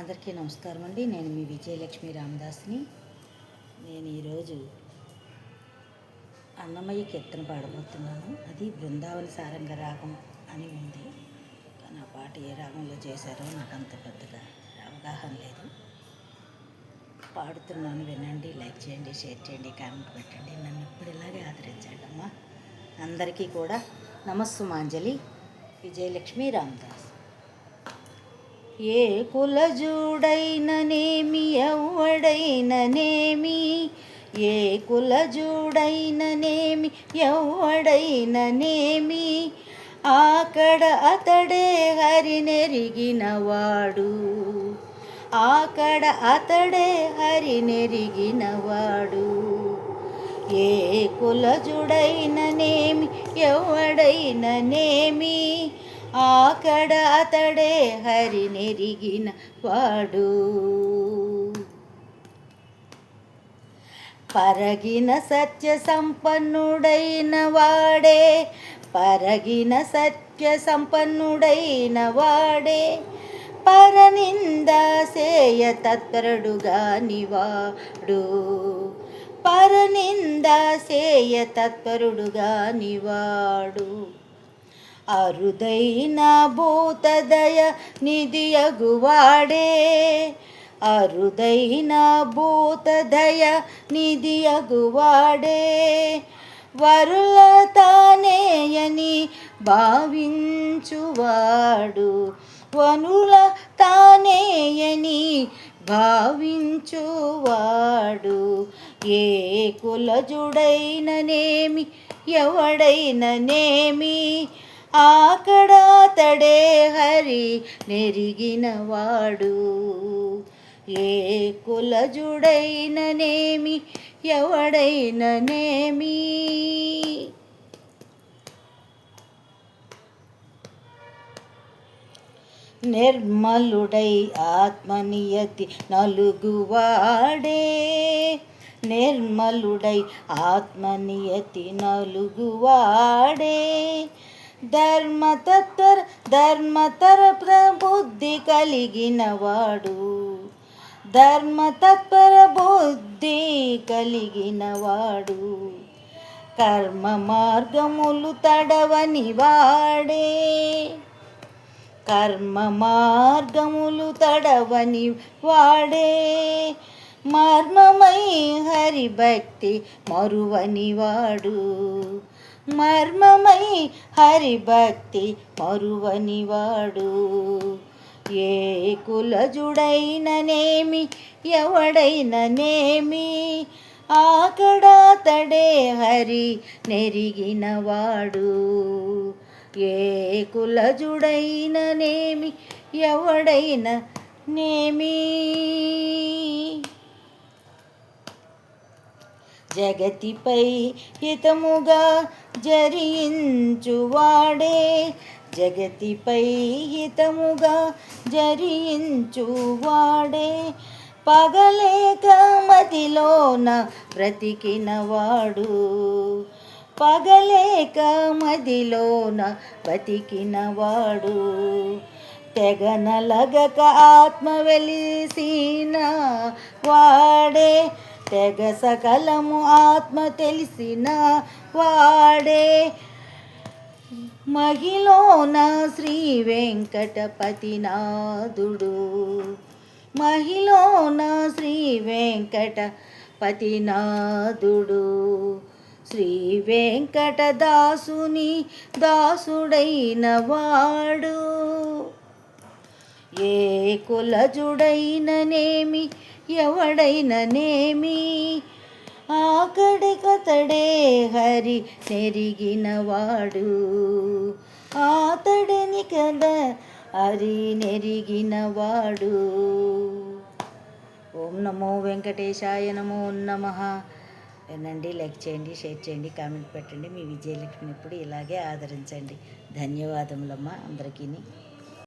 అందరికీ నమస్కారం అండి. నేను మీ విజయలక్ష్మి రామదాస్ని. నేను ఈరోజు అన్నమయ్య కీర్తన పాడబోతున్నాను. అది బృందావన సారంగ రాగం అని ఉంది, కానీ ఆ పాట ఏ రాగంలో చేశారో నాకు అంత పెద్దగా అవగాహన లేదు. పాడుతున్నాను, వినండి, లైక్ చేయండి, షేర్ చేయండి, కామెంట్ పెట్టండి. నన్ను ఇప్పుడు ఇలాగే ఆదరించండి అమ్మా. అందరికీ కూడా నమస్సుమాంజలి. విజయలక్ష్మి రామదాస్. ఏ కులజుడైననేమి ఎవ్వడైననేమి, ఏ కులజుడైననేమి ఎవ్వడైననేమి, ఆకడ అతడే హరినెరిగినవాడు, ఆకడ అతడే హరినెరిగినవాడు. ఏ కులజుడైననేమి ఎవ్వడైననేమి, ఆకడ అతడే హరినెరిగిన వాడు. పరగిన సత్య సంపన్నుడైన వాడే, పరగిన సత్య సంపన్నుడైన వాడే, పరనిందాసేయ తత్పరుడుగానివాడు, పరనిందాసేయ తత్పరుడుగానివాడు. అరుదైన భూతదయ నిధియగువాడే, అరుదైన భూతదయ నిధియగువాడే, వరుల తానేయని భావించువాడు, వనుల తానేయని భావించువాడు. ఏ కులజుడైననేమి ఎవడైననేమి, ఆకడ అతడే హరి నెరిగినవాడు. ఏ కులజుడైననేమి ఎవడైననేమి. నిర్మలుడై ఆత్మనియతి నలుగువాడే, నిర్మలుడై ఆత్మనియతి నలుగువాడే, ధర్మతత్పర ప్రబుద్ధి కలిగినవాడు, ధర్మతత్పర బుద్ధి కలిగినవాడు. కర్మ మార్గములు తడవని వాడే, కర్మ మార్గములు తడవని వాడే, మర్మమై హరిభక్తి మరువని వాడు, మర్మమై హరిభక్తి మరువని వాడు. ఏ కులజుడైననేమి ఎవడైననేమి, ఆకడ అతడే హరి నెరిగినవాడు. ఏ కులజుడైననేమి ఎవడైననేమి. జగతిపై హితముగా జరించువాడే, జగతిపై హితముగా జరించువాడే, పగలేక మదిలోన బ్రతికినవాడు, పగలేక మదిలోన బతికినవాడు. తెగనలగక ఆత్మ వెలిసిన వాడే, తెగ సకలము ఆత్మ తెలిసిన వాడే, మహిళన శ్రీ వెంకటపతినాథుడు, మహిళన శ్రీ వెంకటపతినాథుడు. శ్రీ వెంకటదాసుని దాసుడైన వాడు. ఏ కులజుడైననేమి ఎవడైననేమి, ఆకడికతడే హరి నెరిగినవాడు, ఆతడిని కదా హరి నెరిగినవాడు. ఓం నమో వెంకటేశాయ నమో నమః. వినండి, లైక్ చేయండి, షేర్ చేయండి, కామెంట్ పెట్టండి. మీ విజయలక్ష్మిని ఇప్పుడు ఇలాగే ఆదరించండి. ధన్యవాదములమ్మ అందరికీ.